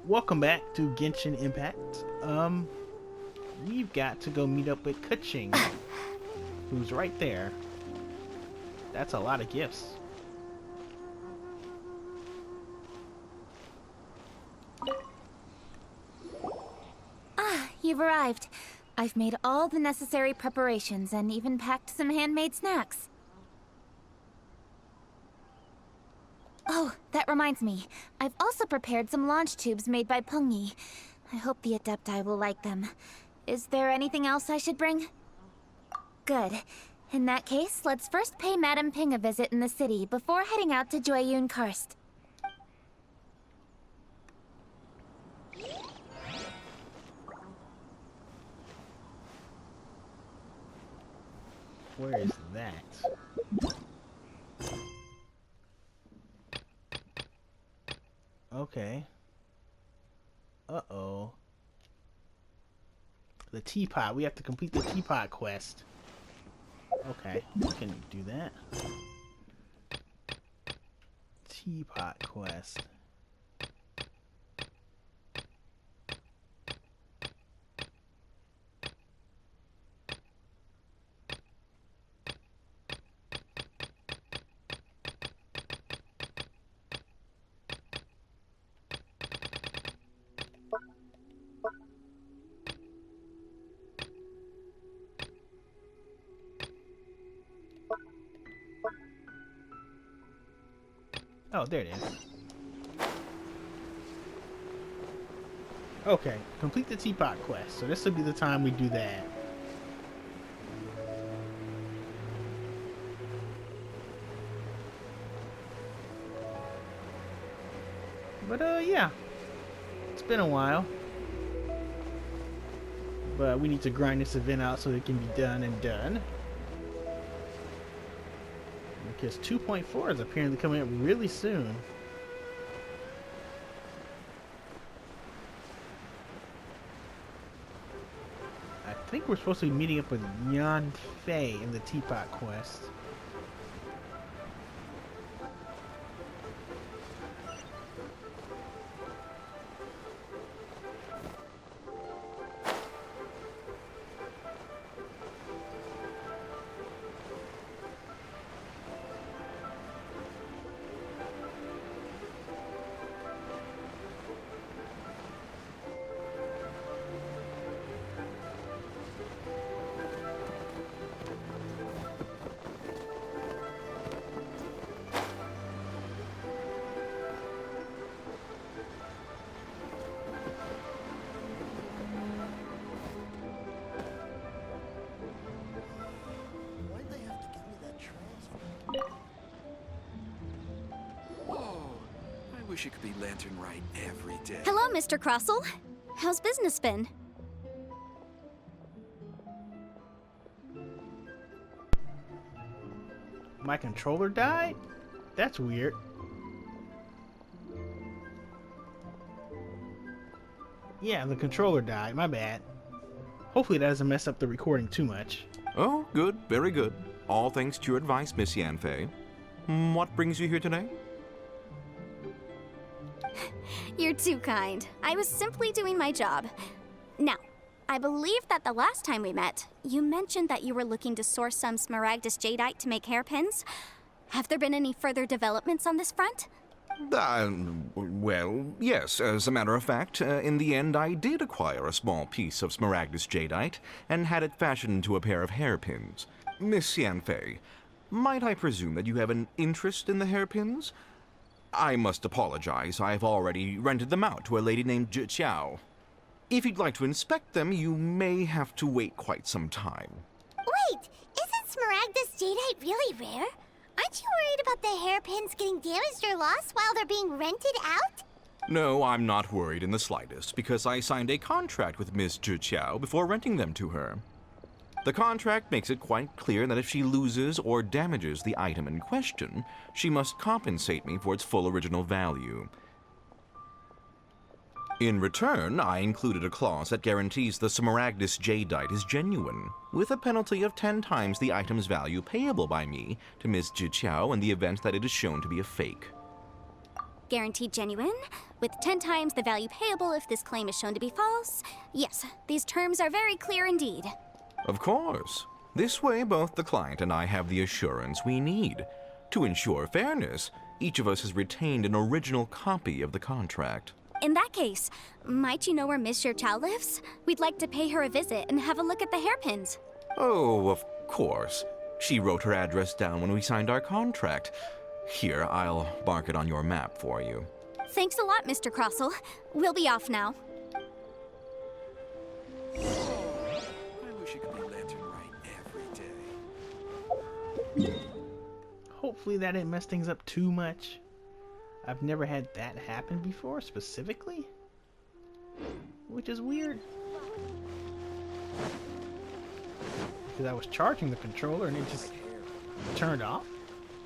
Welcome back to Genshin Impact. We've got to go meet up with Kuching, who's right there. That's a lot of gifts. Ah, you've arrived. I've made all the necessary preparations and even packed some handmade snacks. Oh, that reminds me. I've also prepared some launch tubes made by Pungi. I hope the Adepti will like them. Is there anything else I should bring? Good. In that case, let's first pay Madame Ping a visit in the city before heading out to Jueyun Karst. Where is that? Okay. Uh-oh. The teapot. We have to complete the teapot quest. Okay, we can do that. Teapot quest. Oh, there it is. Okay, complete the teapot quest. So this will be the time we do that. But yeah. It's been a while. But we need to grind this event out so it can be done and done. Because 2.4 is apparently coming up really soon. I think we're supposed to be meeting up with Yan Fei in the Teapot quest. I wish it could be lantern right every day. Hello, Mr. Crossell. How's business been? My controller died? That's weird. Yeah, the controller died. My bad. Hopefully that doesn't mess up the recording too much. Oh, good. Very good. All thanks to your advice, Miss Yanfei. What brings you here today? You're too kind. I was simply doing my job. Now, I believe that the last time we met, you mentioned that you were looking to source some Smaragdus Jadeite to make hairpins. Have there been any further developments on this front? Well, yes. As a matter of fact, in the end, I did acquire a small piece of Smaragdus Jadeite and had it fashioned into a pair of hairpins. Miss Yanfei, might I presume that you have an interest in the hairpins? I must apologize. I've already rented them out to a lady named Zhi. If you'd like to inspect them, you may have to wait quite some time. Wait, isn't Smaragdus Jadeite really rare? Aren't you worried about the hairpins getting damaged or lost while they're being rented out? No, I'm not worried in the slightest, because I signed a contract with Miss Zhi before renting them to her. The contract makes it quite clear that if she loses or damages the item in question, she must compensate me for its full original value. In return, I included a clause that guarantees the Smaragdus Jadeite is genuine, with a penalty of 10 times the item's value payable by me to Ms. Zhi in the event that it is shown to be a fake. guaranteed genuine, with 10 times the value payable if this claim is shown to be false. Yes, these terms are very clear indeed. Of course. This way, both the client and I have the assurance we need. To ensure fairness, each of us has retained an original copy of the contract. In that case, might you know where Miss Chow lives? We'd like to pay her a visit and have a look at the hairpins. Oh, of course. She wrote her address down when we signed our contract. Here, I'll mark it on your map for you. Thanks a lot, Mr. Crossell. We'll be off now. I wish it could be lantern right every day. Hopefully that didn't mess things up too much. I've never had that happen before, specifically. Which is weird. Because I was charging the controller and it just turned off?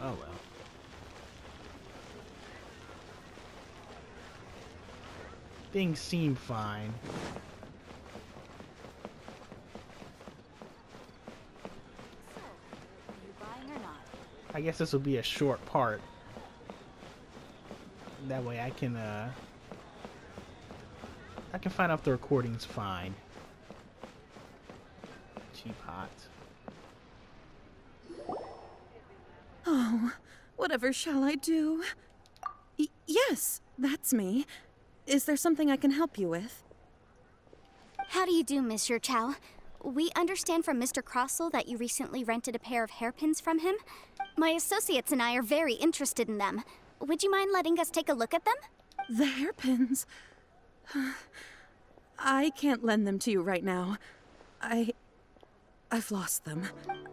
Oh well. Things seem fine. I guess this will be a short part. That way I can find out if the recording's fine. Cheap hot. Oh, whatever shall I do? Yes, that's me. Is there something I can help you with? How do you do, Miss Chow? We understand from Mr. Crossell that you recently rented a pair of hairpins from him. My associates and I are very interested in them. Would you mind letting us take a look at them? The hairpins. I can't lend them to you right now. I've lost them.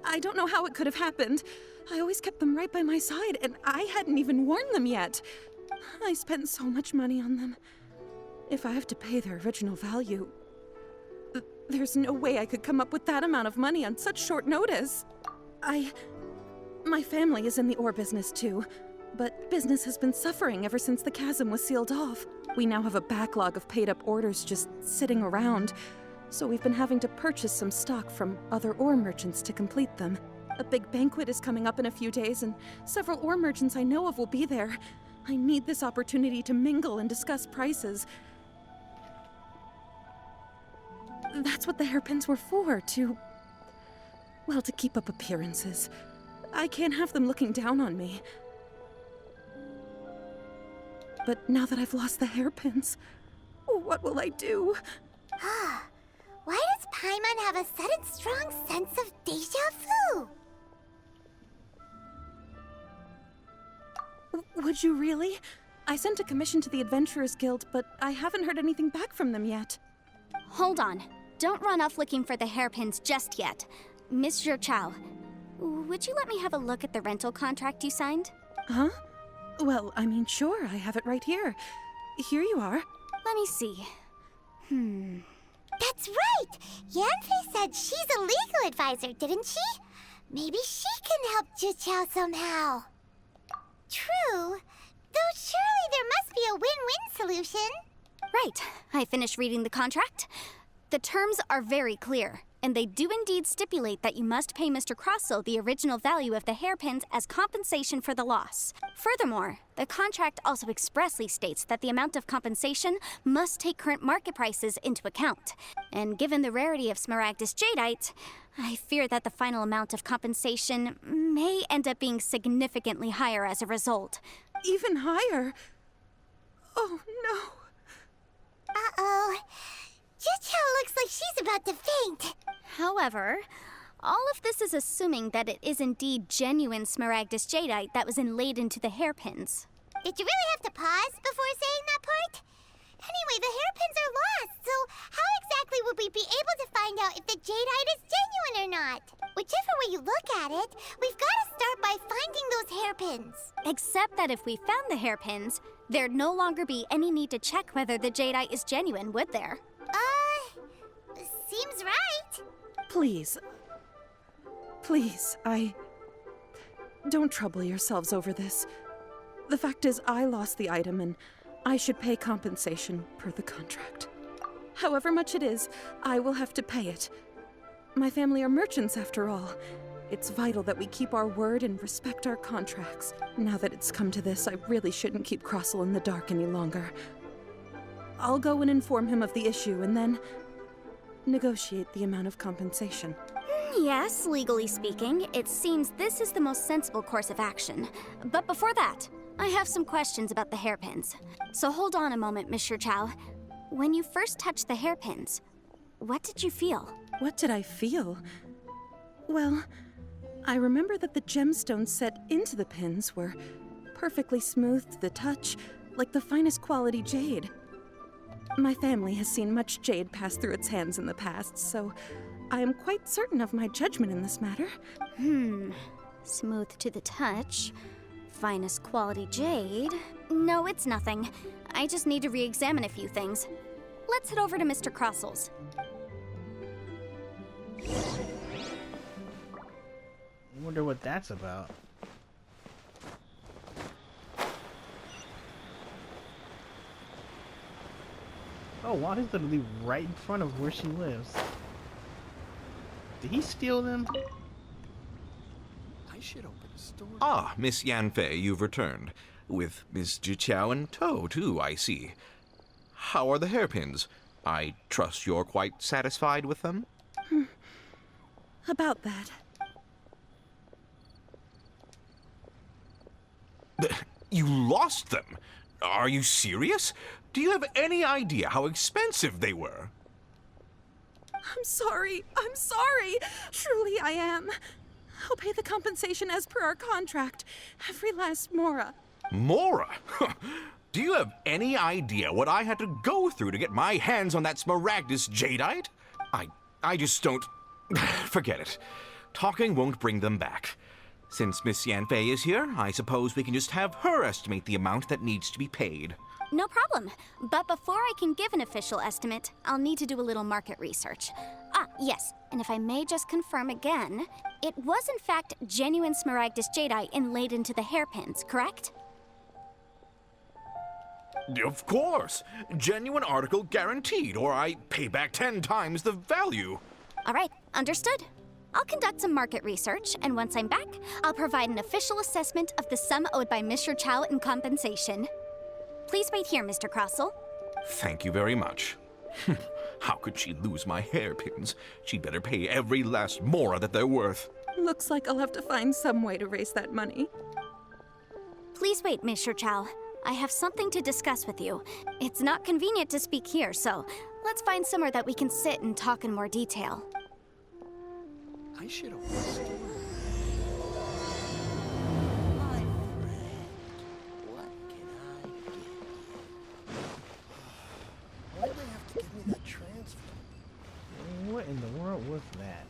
I don't know how it could have happened. I always kept them right by my side, and I hadn't even worn them yet. I spent so much money on them. If I have to pay their original value, there's no way I could come up with that amount of money on such short notice. My family is in the ore business too, but business has been suffering ever since the chasm was sealed off. We now have a backlog of paid-up orders just sitting around, so we've been having to purchase some stock from other ore merchants to complete them. A big banquet is coming up in a few days, and several ore merchants I know of will be there. I need this opportunity to mingle and discuss prices. That's what the hairpins were for, to keep up appearances. I can't have them looking down on me. But now that I've lost the hairpins, what will I do? Why does Paimon have a sudden strong sense of deja vu? Would you really? I sent a commission to the Adventurers Guild, but I haven't heard anything back from them yet. Hold on. Don't run off looking for the hairpins just yet. Miss Chow, would you let me have a look at the rental contract you signed? Huh? Well, I mean, sure, I have it right here. Here you are. Let me see. That's right! Yanfei said she's a legal advisor, didn't she? Maybe she can help Juqiao somehow. True, though surely there must be a win-win solution. Right. I finished reading the contract. The terms are very clear, and they do indeed stipulate that you must pay Mr. Crossell the original value of the hairpins as compensation for the loss. Furthermore, the contract also expressly states that the amount of compensation must take current market prices into account. And given the rarity of Smaragdus Jadeite, I fear that the final amount of compensation may end up being significantly higher as a result. Even higher? Oh, no. Uh-oh. Juqiao looks like she's about to faint. However, all of this is assuming that it is indeed genuine Smaragdus Jadeite that was inlaid into the hairpins. Did you really have to pause before saying that part? Anyway, the hairpins are lost, so how exactly would we be able to find out if the Jadeite is genuine or not? Whichever way you look at it, we've got to start by finding those hairpins. Except that if we found the hairpins, there'd no longer be any need to check whether the Jadeite is genuine, would there? Seems right. Please. Please, don't trouble yourselves over this. The fact is, I lost the item and I should pay compensation per the contract. However much it is, I will have to pay it. My family are merchants after all. It's vital that we keep our word and respect our contracts. Now that it's come to this, I really shouldn't keep Crossell in the dark any longer. I'll go and inform him of the issue and then negotiate the amount of compensation. Yes, legally speaking, it seems this is the most sensible course of action. But before that, I have some questions about the hairpins. So hold on a moment, Mr. Chow. When you first touched the hairpins, what did you feel? What did I feel? Well, I remember that the gemstones set into the pins were perfectly smooth to the touch, like the finest quality jade. My family has seen much jade pass through its hands in the past, so I am quite certain of my judgment in this matter. Smooth to the touch. Finest quality jade. No, it's nothing. I just need to re-examine a few things. Let's head over to Mr. Crossell's. Wonder what that's about. Oh wow, he's literally right in front of where she lives. Did he steal them? I should open a store. Ah, Miss Yanfei, you've returned. With Miss Jiqiao in tow, too, I see. How are the hairpins? I trust you're quite satisfied with them? About that. You lost them? Are you serious? Do you have any idea how expensive they were? I'm sorry. Truly I am. I'll pay the compensation as per our contract. Every last mora. Mora? Do you have any idea what I had to go through to get my hands on that Smaragdus Jadeite? I just don't... Forget it. Talking won't bring them back. Since Miss Yanfei is here, I suppose we can just have her estimate the amount that needs to be paid. No problem. But before I can give an official estimate, I'll need to do a little market research. Ah, yes, and if I may just confirm again, it was in fact genuine Smaragdus Jadeite inlaid into the hairpins, correct? Of course! Genuine article guaranteed, or I pay back 10 times the value. All right, understood. I'll conduct some market research, and once I'm back, I'll provide an official assessment of the sum owed by Mr. Chow in compensation. Please wait here, Mr. Crossell. Thank you very much. How could she lose my hairpins? She'd better pay every last mora that they're worth. Looks like I'll have to find some way to raise that money. Please wait, Mr. Chow. I have something to discuss with you. It's not convenient to speak here, so let's find somewhere that we can sit and talk in more detail. I should open a store. My friend, what can I get you? Why do they have to give me that transfer? What in the world was that?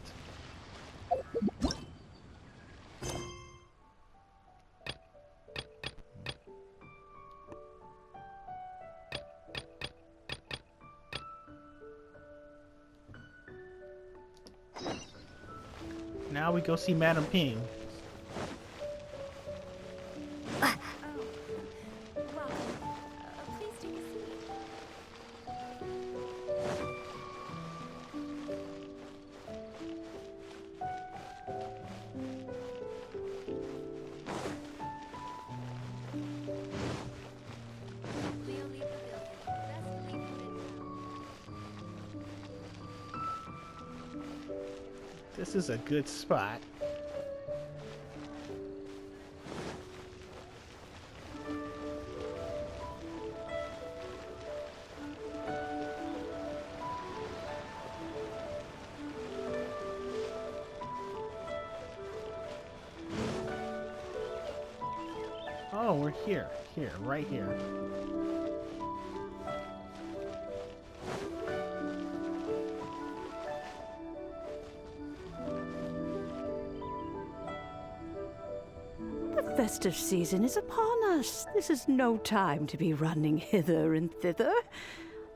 Now we go see Madam Ping. This is a good spot. Oh, we're here. Here, right here. The festive season is upon us. This is no time to be running hither and thither.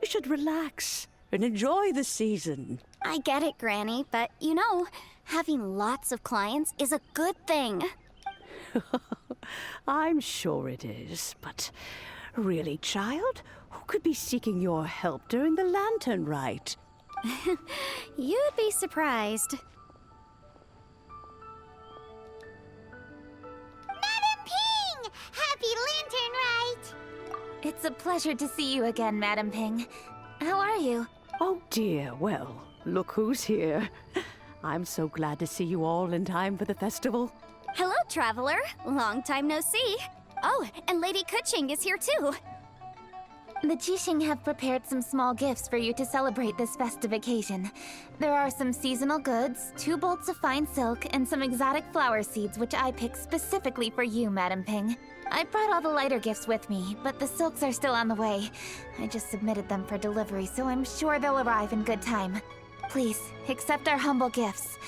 We should relax and enjoy the season. I get it, Granny, but you know, having lots of clients is a good thing. I'm sure it is, but really, child, who could be seeking your help during the lantern rite? You'd be surprised. It's a pleasure to see you again, Madam Ping. How are you? Oh dear, well, look who's here. I'm so glad to see you all in time for the festival. Hello, traveler. Long time no see. Oh, and Lady Kuching is here too. The Jixing have prepared some small gifts for you to celebrate this festive occasion. There are some seasonal goods, 2 bolts of fine silk, and some exotic flower seeds which I picked specifically for you, Madam Ping. I brought all the lighter gifts with me, but the silks are still on the way. I just submitted them for delivery, so I'm sure they'll arrive in good time. Please, accept our humble gifts.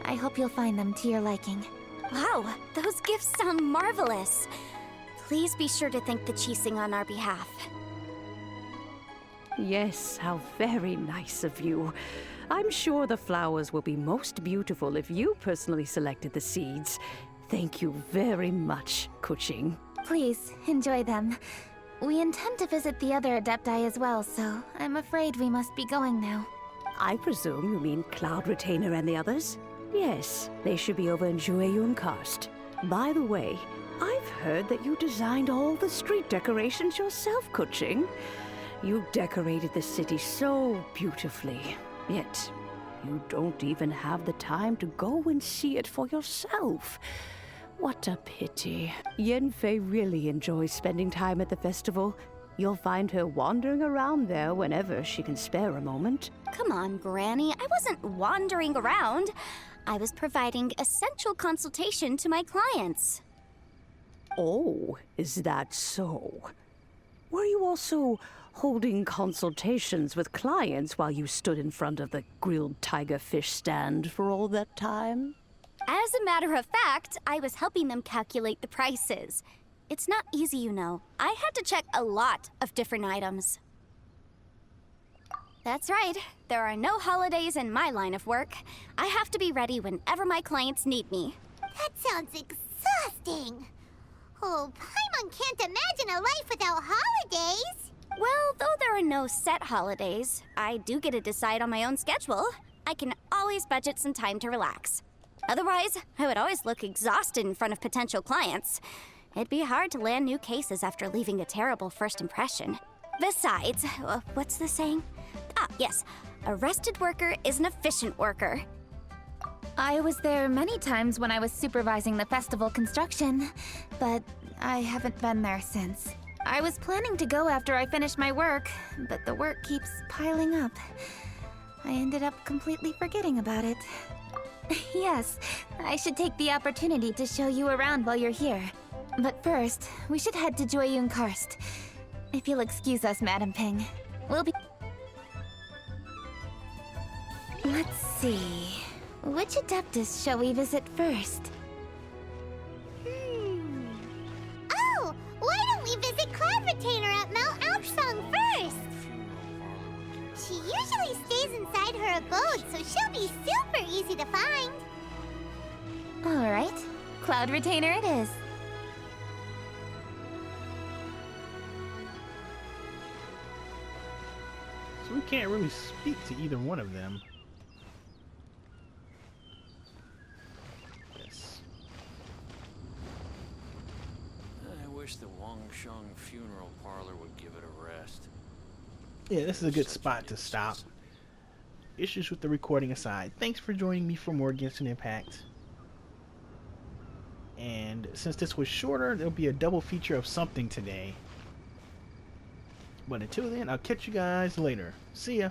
I hope you'll find them to your liking. Wow, those gifts sound marvelous. Please be sure to thank the Jixing on our behalf. Yes, how very nice of you. I'm sure the flowers will be most beautiful if you personally selected the seeds. Thank you very much, Kuching. Please, enjoy them. We intend to visit the other Adepti as well, so I'm afraid we must be going now. I presume you mean Cloud Retainer and the others? Yes, they should be over in Jueyun Karst. By the way, I've heard that you designed all the street decorations yourself, Kuching. You decorated the city so beautifully, yet you don't even have the time to go and see it for yourself. What a pity. Yanfei really enjoys spending time at the festival. You'll find her wandering around there whenever she can spare a moment. Come on, Granny. I wasn't wandering around. I was providing essential consultation to my clients. Oh, is that so? Were you also holding consultations with clients while you stood in front of the grilled tiger fish stand for all that time? As a matter of fact, I was helping them calculate the prices. It's not easy, you know. I had to check a lot of different items. That's right. There are no holidays in my line of work. I have to be ready whenever my clients need me. That sounds exhausting. Oh, Paimon can't imagine a life without holidays. Well, though there are no set holidays, I do get to decide on my own schedule. I can always budget some time to relax. Otherwise, I would always look exhausted in front of potential clients. It'd be hard to land new cases after leaving a terrible first impression. Besides, what's the saying? Ah, yes. A rested worker is an efficient worker. I was there many times when I was supervising the festival construction, but I haven't been there since. I was planning to go after I finished my work, but the work keeps piling up. I ended up completely forgetting about it. Yes, I should take the opportunity to show you around while you're here. But first, we should head to Jueyun Karst. If you'll excuse us, Madam Ping. We'll be... Let's see... Which Adeptus shall we visit first? Oh, why don't we visit Cloud Retainer at Mount Alpsong first? She usually stays inside her abode, so she'll be super easy to find. All right, Cloud Retainer it is. So we can't really speak to either one of them. Yes. I wish the Wangsheng funeral parlor would give it a rest. Yeah, this is a good spot to stop. Issues with the recording aside, thanks for joining me for more Genshin Impact. And since this was shorter, there'll be a double feature of something today. But until then, I'll catch you guys later. See ya!